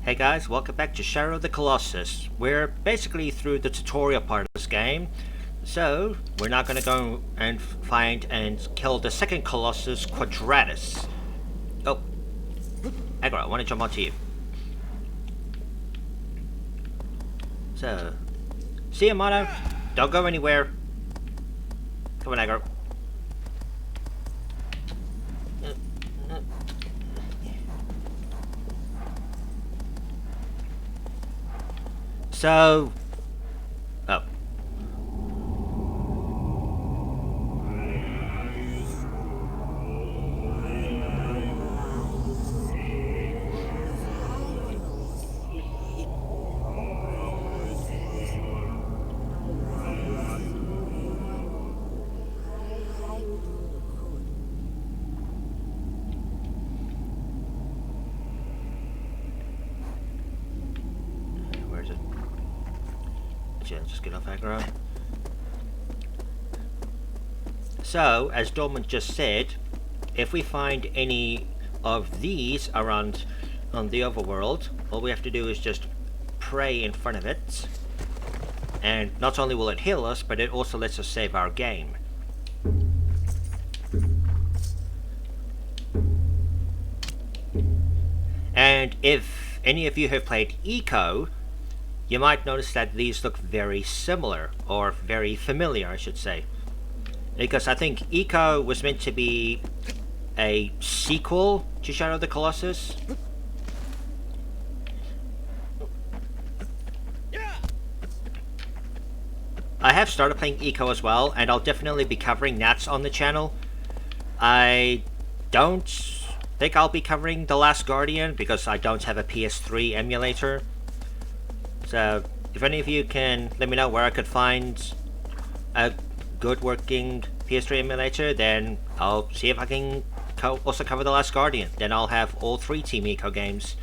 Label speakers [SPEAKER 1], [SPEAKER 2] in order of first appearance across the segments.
[SPEAKER 1] Hey guys, welcome back to Shadow of the Colossus. We're basically through the tutorial part of this game, so we're not going to go and find and kill the second Colossus, Quadratus. Oh, Agro, I want to jump onto you. So, see you, Mono. Don't go anywhere. Come on, Agro. So, oh. Where's it? Just get off aggro. So, as Dorman just said, if we find any of these around on the overworld, all we have to do is just pray in front of it. And not only will it heal us, but it also lets us save our game. And if any of you have played Eco, you might notice that these look very similar, or very familiar, I should say. Because I think Eco was meant to be a sequel to Shadow of the Colossus. I have started playing Eco as well, and I'll definitely be covering that on the channel. I don't think I'll be covering The Last Guardian, because I don't have a PS3 emulator. So, if any of you can let me know where I could find a good working PS3 emulator, then I'll see if I can also cover The Last Guardian. Then I'll have all 3 Team Eco games.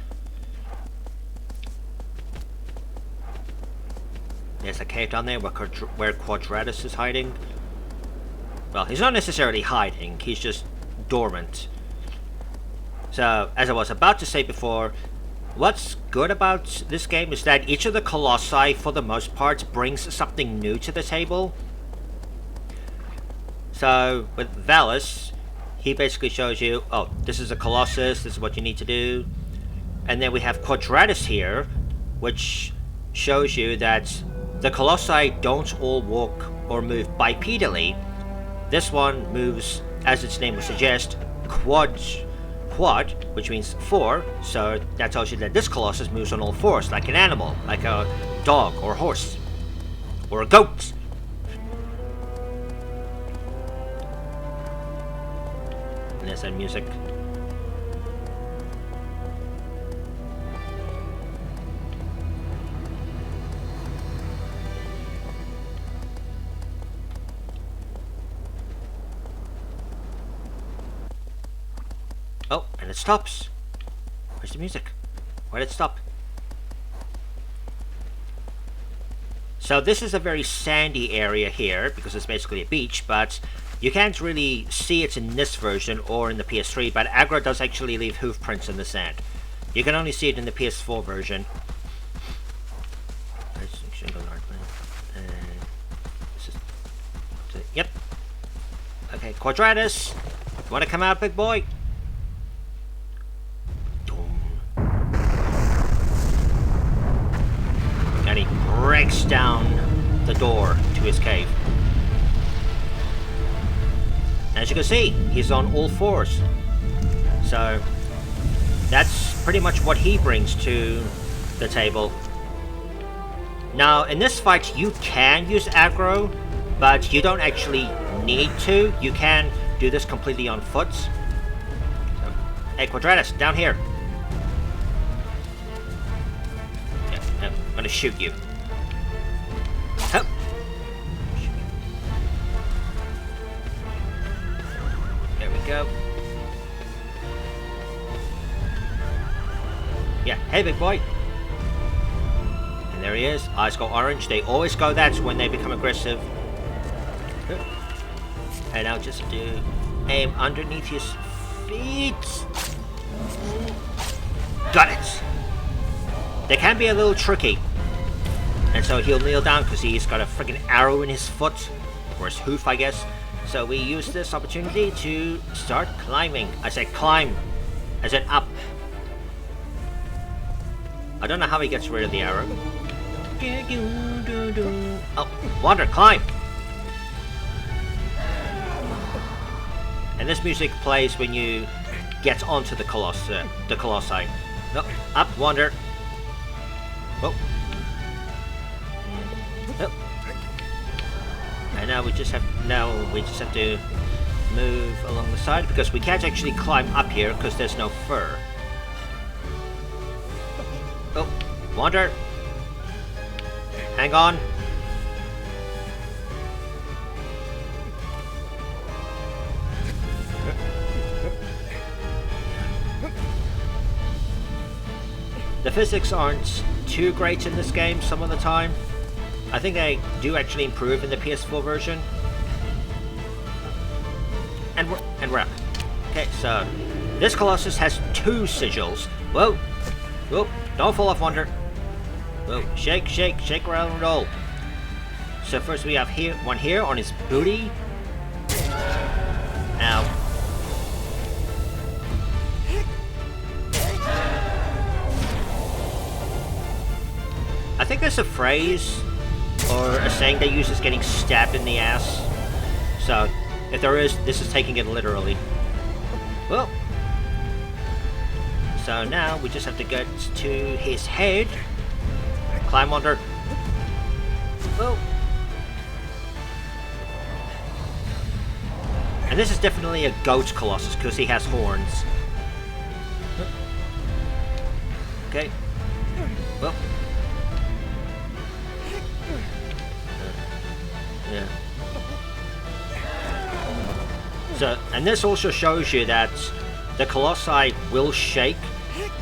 [SPEAKER 1] There's a cave down there where Quadratus is hiding. Well, he's not necessarily hiding, he's just dormant. So, as I was about to say before, what's good about this game is that each of the Colossi, for the most part, brings something new to the table. So, with Valus, he basically shows you, oh, this is a Colossus, this is what you need to do. And then we have Quadratus here, which shows you that the Colossi don't all walk or move bipedally. This one moves, as its name would suggest, quad, which means 4, so that tells you that this Colossus moves on all 4s, like an animal, like a dog or horse, or a goat. And there's that music. Oh, and it stops. Where's the music? Why did it stop? So this is a very sandy area here, because it's basically a beach, but you can't really see it in this version or in the PS3, but Agro does actually leave hoof prints in the sand. You can only see it in the PS4 version. Yep. Okay, Quadratus, you want to come out, big boy? And he breaks down the door to his cave. As you can see, he's on all 4s. So, that's pretty much what he brings to the table. Now, in this fight, you can use aggro, but you don't actually need to. You can do this completely on foot. So, hey, Quadratus, down here. I'm gonna shoot you. Hup. There we go. Yeah, hey big boy. And there he is. Eyes go orange. They always go that when they become aggressive. And I'll just do aim underneath his feet. Got it. they can be a little tricky. And so he'll kneel down because he's got a freaking arrow in his foot, or his hoof, I guess. So we use this opportunity to start climbing. I said climb. I said up. I don't know how he gets rid of the arrow. Oh, Wander, climb! And this music plays when you get onto the Colossi. No, up, Wander. Oh. Oh. And now we just have to move along the side because we can't actually climb up here because there's no fur. Oh, Wander. Hang on. The physics aren't too great in this game some of the time. I think they do actually improve in the PS4 version. And we're up. Okay, so this Colossus has 2 sigils. Whoa! Whoa! Don't fall off, Wander. Whoa! Shake, shake, shake, roll, roll. So first we have one here on his booty. Ow. I think there's a phrase or a saying they use is getting stabbed in the ass. So, if there is, this is taking it literally. Well, so now we just have to get to his head. Climb under. Well, and this is definitely a goat Colossus because he has horns. Okay. Well. Yeah. So, and this also shows you that the Colossi will shake,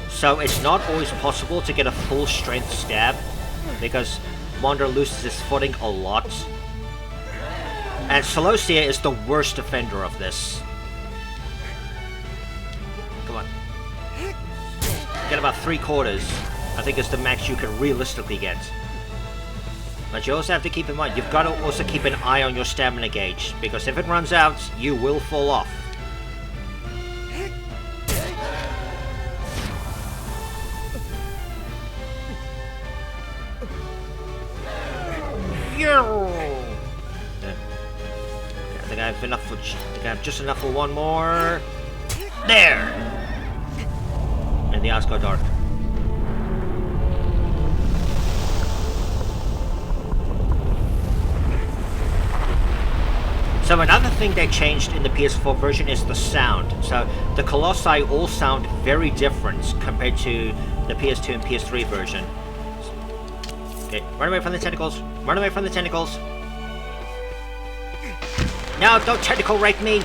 [SPEAKER 1] so it's not always possible to get a full strength stab, because Wander loses his footing a lot. And Celosia is the worst offender of this. Come on. Get about 3/4, I think is the max you can realistically get. But you also have to keep in mind, you've got to also keep an eye on your stamina gauge, because if it runs out, you will fall off. I think I have enough for. I think I have just enough for one more. There. And the eyes go dark. So another thing they changed in the PS4 version is the sound. So the Colossi all sound very different compared to the PS2 and PS3 version. Okay, run away from the tentacles. Run away from the tentacles. No, don't tentacle rape me.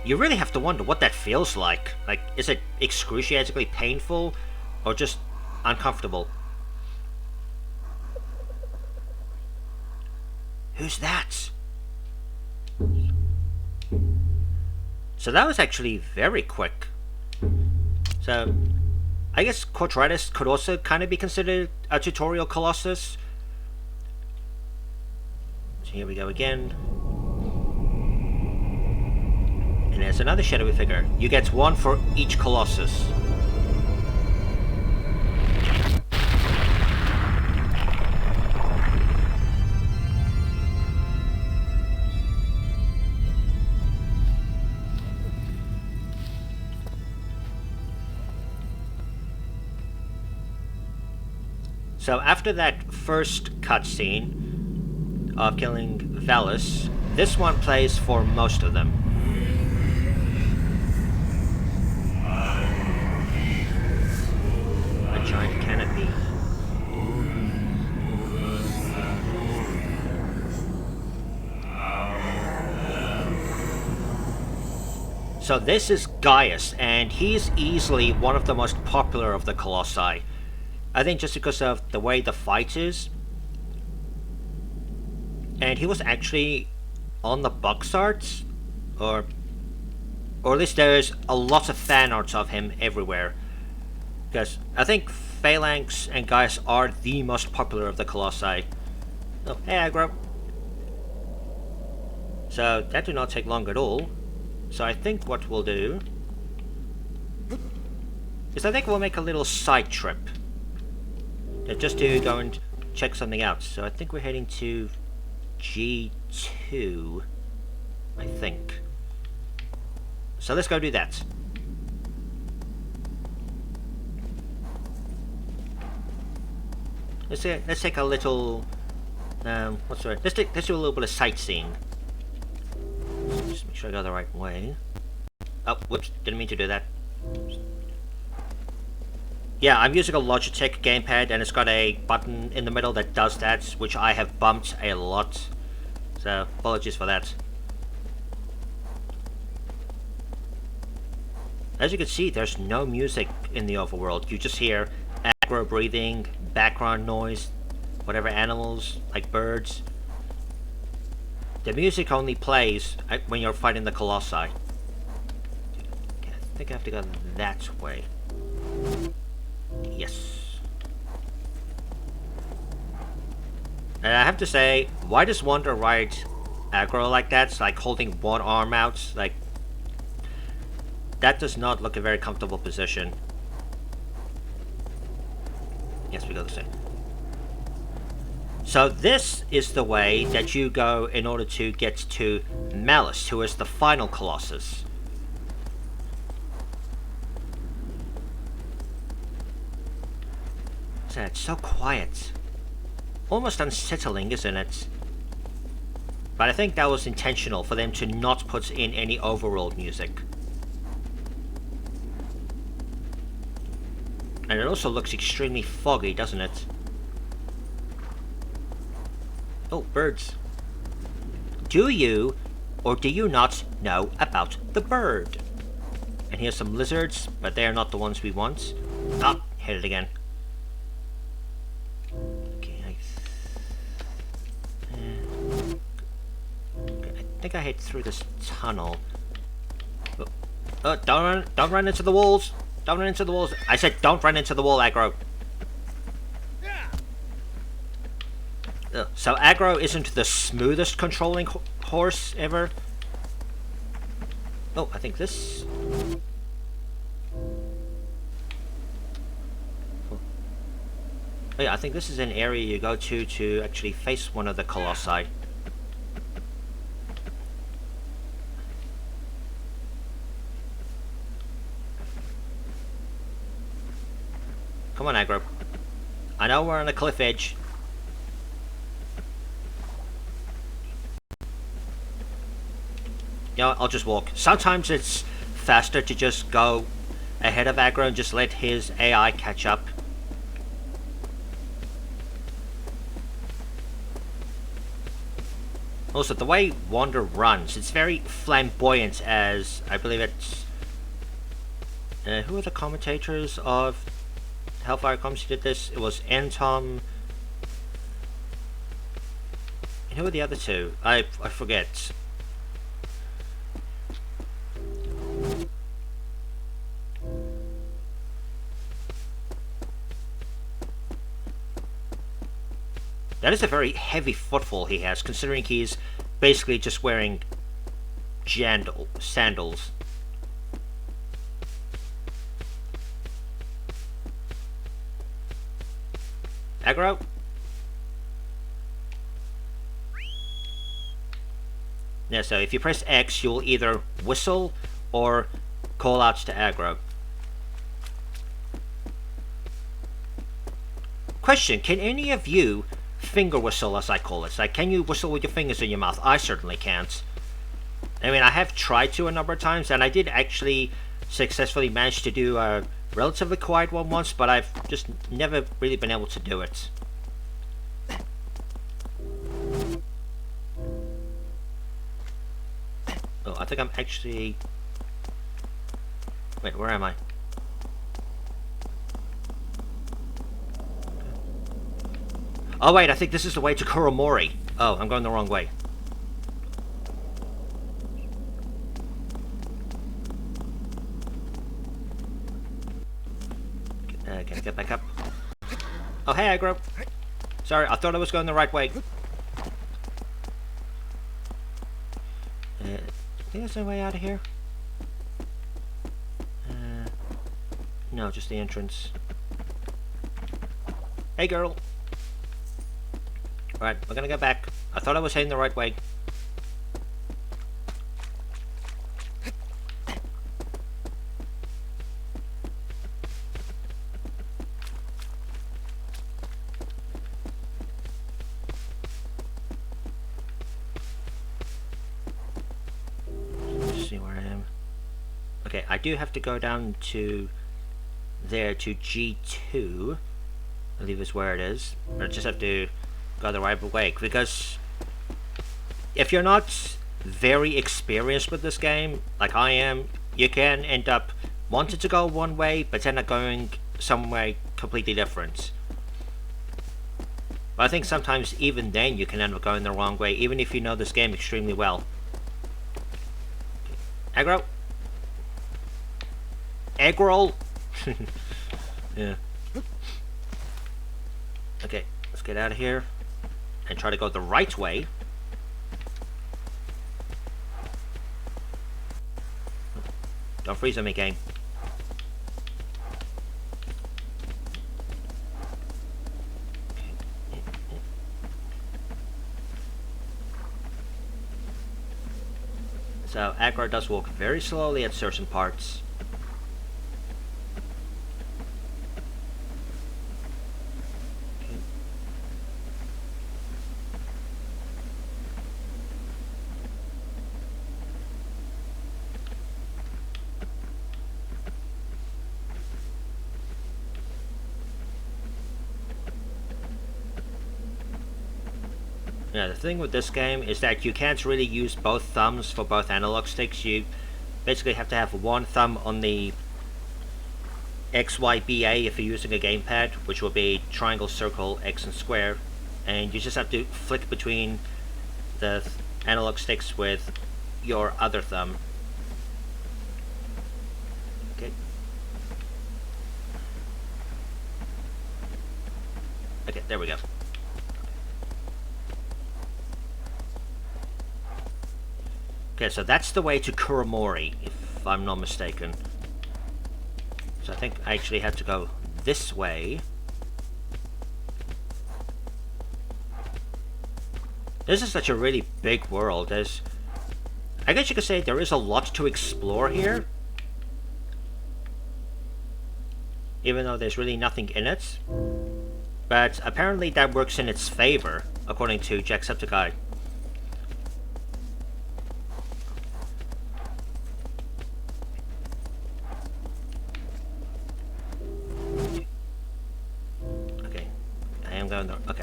[SPEAKER 1] You really have to wonder what that feels like. Like, is it excruciatingly painful or just uncomfortable? Who's that? So that was actually very quick. So, I guess Quadratus could also kind of be considered a tutorial Colossus. So here we go again. And there's another shadowy figure. You get one for each Colossus. So after that first cutscene of killing Valus, this one plays for most of them. A giant canopy. So this is Gaius, and he's easily one of the most popular of the Colossi. I think just because of the way the fight is. And he was actually on the box art, or Or at least there's a lot of fan arts of him everywhere. Because I think Phalanx and Gaius are the most popular of the Colossi. Oh, hey Aggro. So that did not take long at all. So I think what we'll do is I think we'll make a little side trip. Just to go and check something out. So I think we're heading to G2. I think. So let's go do that. Let's take a little. What's the word? Let's do a little bit of sightseeing. Just make sure I go the right way. Oh, whoops! Didn't mean to do that. Yeah, I'm using a Logitech gamepad, and it's got a button in the middle that does that, which I have bumped a lot. So apologies for that. As you can see, there's no music in the overworld. You just hear aggro breathing, background noise, whatever animals, like birds. The music only plays when you're fighting the Colossi. I think I have to go that way. Yes. And I have to say, why does Wander ride aggro like that? It's like holding one arm out, like... That does not look a very comfortable position. Yes, we go this way. So this is the way that you go in order to get to Malice, who is the final Colossus. It's so quiet. Almost unsettling, isn't it? But I think that was intentional for them to not put in any overworld music. And it also looks extremely foggy, doesn't it? Oh, birds. Do you or do you not know about the bird? And here's some lizards, but they are not the ones we want. Ah, hit it again. Okay, I think I hit through this tunnel. Oh, don't run into the walls. Don't run into the walls. I said don't run into the wall, Aggro. So Aggro isn't the smoothest controlling horse ever. Oh, I think this... Oh yeah, I think this is an area you go to actually face one of the Colossi. Come on, Aggro. I know we're on a cliff edge. You know, I'll just walk. Sometimes it's faster to just go ahead of Aggro and just let his AI catch up. Also, the way Wander runs, it's very flamboyant, as I believe it's... who are the commentators of Hellfire Coms who did this? It was Antom... And who are the other two? I forget. That is a very heavy footfall he has, considering he's basically just wearing sandals. Aggro? Yeah, so if you press X, you'll either whistle or call out to Aggro. Question, can any of you finger whistle, as I call it? Like, can you whistle with your fingers in your mouth? I certainly can't. I mean, I have tried to a number of times, and I did actually successfully manage to do a relatively quiet one once, but I've just never really been able to do it. Oh, I think I'm actually... Wait, where am I? Oh wait, I think this is the way to Kuromori. Oh, I'm going the wrong way. Can I get back up? Oh, hey, aggro. Sorry, I thought I was going the right way. Think there's a way out of here? No, just the entrance. Hey, girl. Alright, we're gonna go back. I thought I was heading the right way. Let's see where I am. Okay, I do have to go down to there to G2. I believe is where it is. Or I just have to go the right way, because if you're not very experienced with this game, like I am, you can end up wanting to go one way, but end up going some way completely different. But I think sometimes even then you can end up going the wrong way, even if you know this game extremely well. Aggro? Egg roll? Yeah. Okay, let's get out of here and try to go the right way. Don't freeze on me, game. So Aggro does walk very slowly at certain parts. Yeah, the thing with this game is that you can't really use both thumbs for both analog sticks. You basically have to have one thumb on the XYBA if you're using a gamepad, which will be triangle, circle, X, and square. And you just have to flick between the analog sticks with your other thumb. Okay. Okay, there we go. Okay, so that's the way to Kuramori, if I'm not mistaken. So I think I actually had to go this way. This is such a really big world. I guess you could say there is a lot to explore here. Even though there's really nothing in it. But apparently that works in its favor, according to Jacksepticeye.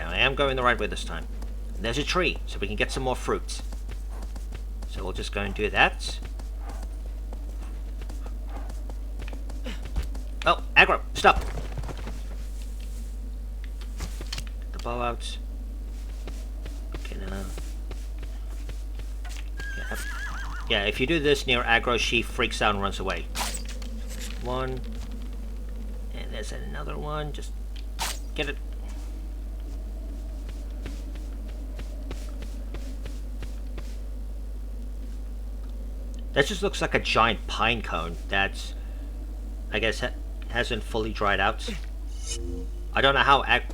[SPEAKER 1] I am going the right way this time. And there's a tree, so we can get some more fruit. So we'll just go and do that. Oh, Aggro, stop! Get the bow out. Okay, now. Yeah, if you do this near Aggro, she freaks out and runs away. One. And there's another one. Just get it. That just looks like a giant pine cone that, I guess, hasn't fully dried out. I don't know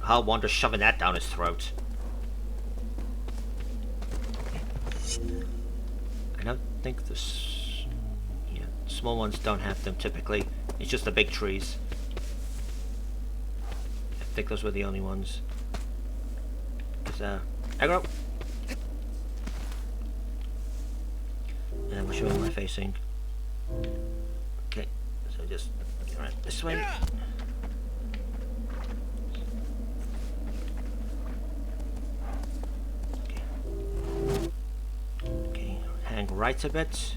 [SPEAKER 1] how Wander's shoving that down his throat. I don't think the small ones don't have them typically. It's just the big trees. I think those were the only ones. Aggro. And which way am I facing? Okay, so just right this way. Okay. Okay, hang right a bit.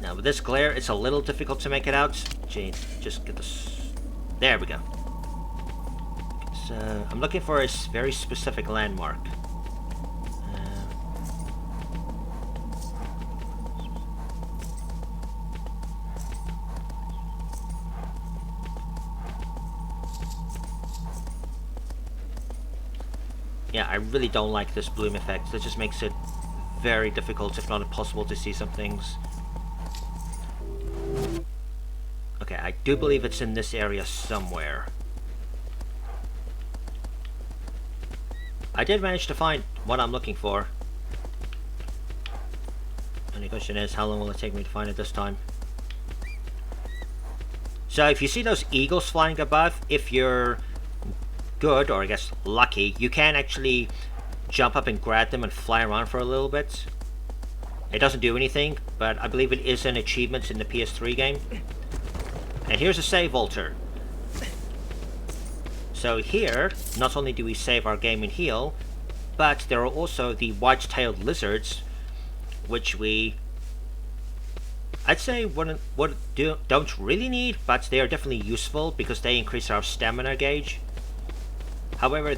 [SPEAKER 1] Now with this glare, it's a little difficult to make it out. Gee, just get this. There we go. So I'm looking for a very specific landmark. Yeah, I really don't like this bloom effect. That just makes it very difficult, if not impossible, to see some things. Okay, I do believe it's in this area somewhere. I did manage to find what I'm looking for. And the question is, how long will it take me to find it this time? So if you see those eagles flying above, if you're good, or I guess lucky, you can actually jump up and grab them and fly around for a little bit. It doesn't do anything, but I believe it is an achievement in the PS3 game. And here's a save altar. So here, not only do we save our game and heal, but there are also the white-tailed lizards, which I'd say don't really need, but they are definitely useful because they increase our stamina gauge. However,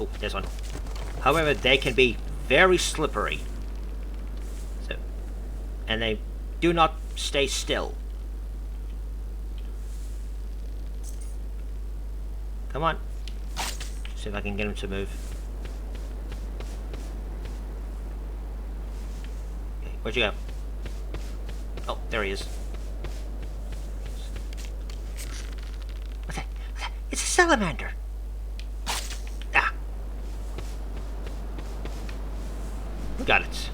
[SPEAKER 1] oh, there's one. However, they can be very slippery. So, and they do not stay still. Come on. See if I can get him to move. Okay, where'd you go? Oh, there he is. What's that? It's a salamander. Ah. Got it.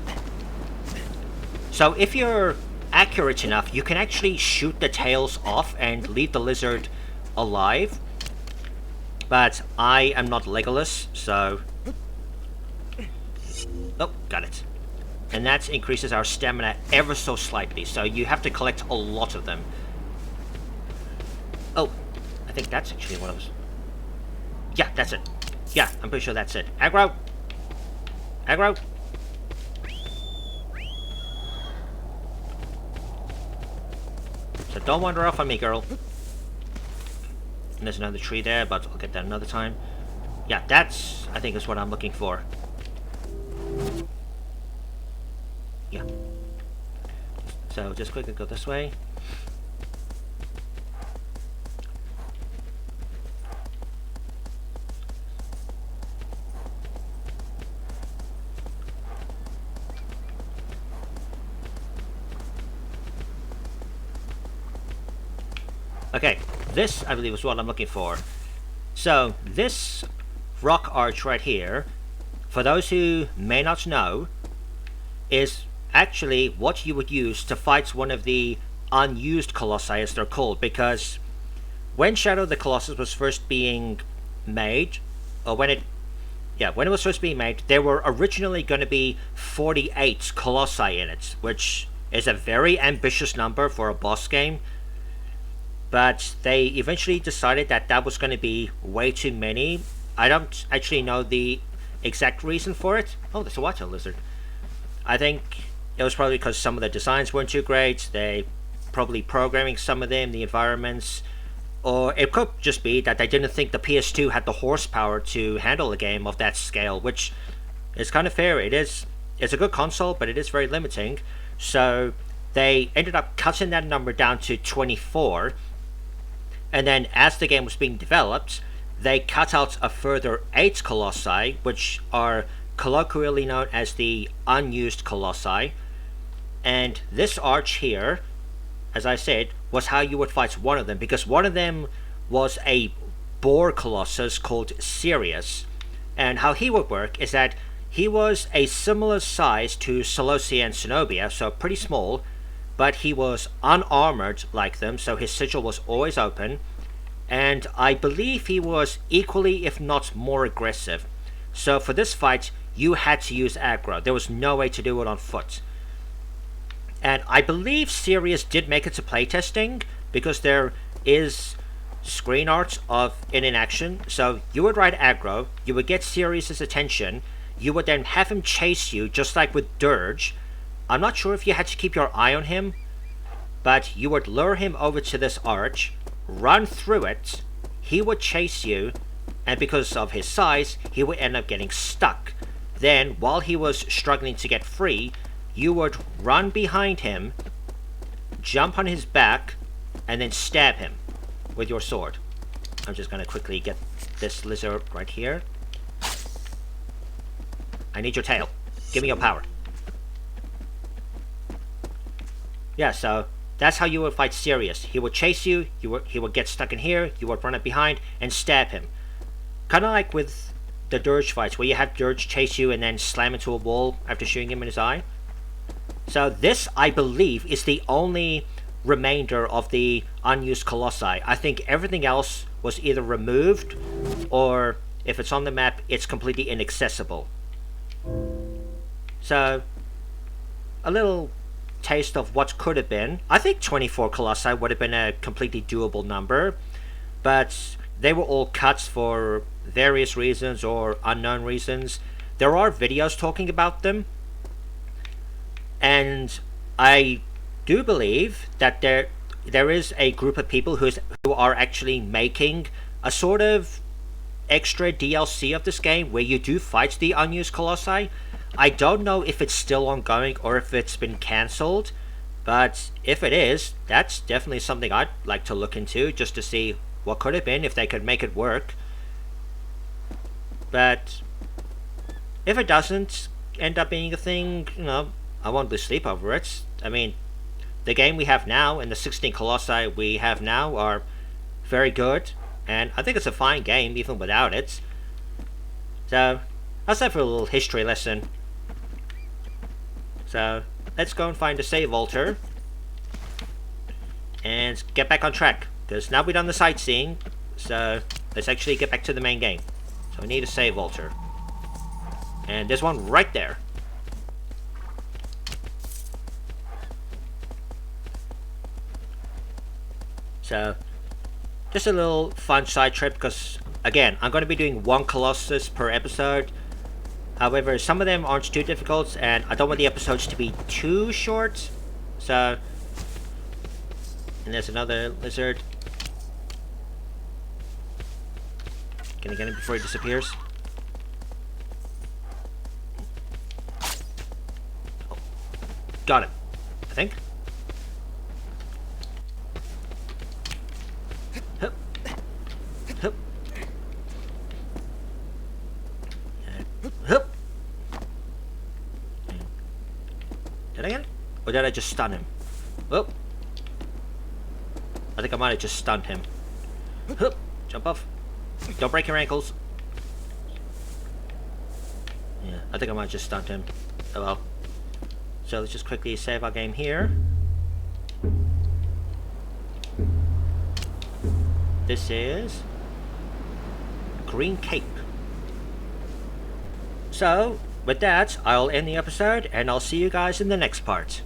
[SPEAKER 1] So if you're accurate enough, you can actually shoot the tails off and leave the lizard alive. But I am not Legolas, so... Oh, got it. And that increases our stamina ever so slightly, so you have to collect a lot of them. Oh, I think that's actually one of those. Yeah, that's it. Yeah, I'm pretty sure that's it. Aggro! Aggro! So don't wander off on me, girl. And there's another tree there, but I'll get that another time. Yeah, that's, I think, is what I'm looking for. Yeah. So just quickly go this way. Okay, this, I believe, is what I'm looking for. So, this rock arch right here, for those who may not know, is actually what you would use to fight one of the unused Colossi, as they're called, because when Shadow of the Colossus was first being made, or when it was first being made, there were originally going to be 48 Colossi in it, which is a very ambitious number for a boss game. But they eventually decided that that was going to be way too many. I don't actually know the exact reason for it. Oh, there's a white-tailed lizard. I think it was probably because some of the designs weren't too great. They probably programming some of them, the environments. Or it could just be that they didn't think the PS2 had the horsepower to handle a game of that scale, which is kind of fair. It's a good console, but it is very limiting. So they ended up cutting that number down to 24. And then as the game was being developed, they cut out a further 8 Colossi, which are colloquially known as the unused Colossi. And this arch here, as I said, was how you would fight one of them, because one of them was a boar Colossus called Sirius. And how he would work is that he was a similar size to Seleucia and Zenobia, so pretty small, but he was unarmored like them, so his sigil was always open, and I believe he was equally, if not more, aggressive. So for this fight, you had to use aggro. There was no way to do it on foot. And I believe Sirius did make it to playtesting, because there is screen art of it in action. So you would ride aggro, you would get Sirius's attention, you would then have him chase you, just like with Dirge. I'm not sure if you had to keep your eye on him, but you would lure him over to this arch, run through it, he would chase you, and because of his size, he would end up getting stuck. Then, while he was struggling to get free, you would run behind him, jump on his back, and then stab him with your sword. I'm just going to quickly get this lizard right here. I need your tail. Give me your power. Yeah, so that's how you would fight Sirius. He would chase you, he would get stuck in here, you would run up behind and stab him. Kind of like with the Dirge fights, where you have Dirge chase you and then slam into a wall after shooting him in his eye. So this, I believe, is the only remainder of the unused Colossi. I think everything else was either removed, or if it's on the map, it's completely inaccessible. So, a little taste of what could have been. I think 24 Colossi would have been a completely doable number, but they were all cuts for various reasons or unknown reasons. There are videos talking about them, and I do believe that there is a group of people who are actually making a sort of extra DLC of this game where you do fight the unused Colossi. I don't know if it's still ongoing or if it's been cancelled, but if it is, that's definitely something I'd like to look into, just to see what could have been, if they could make it work. But if it doesn't end up being a thing, you know, I won't lose sleep over it. I mean, the game we have now and the 16 Colossi we have now are very good, and I think it's a fine game even without it. So, that's that for a little history lesson. So, let's go and find the save altar and get back on track, because now we've done the sightseeing, so let's actually get back to the main game. So we need a save altar, and there's one right there. So, just a little fun side trip, because again, I'm going to be doing one Colossus per episode. However, some of them aren't too difficult, and I don't want the episodes to be too short. So, and there's another lizard. Gonna get him before he disappears. Oh, got him, I think. Hup. Hup. Hup. Did I get it? Or did I just stun him? Oh. I think I might have just stunned him. Hup. Jump off. Don't break your ankles. Yeah, I think I might have just stunned him. Oh well. So let's just quickly save our game here. This is Green Cape. So, with that, I'll end the episode, and I'll see you guys in the next part.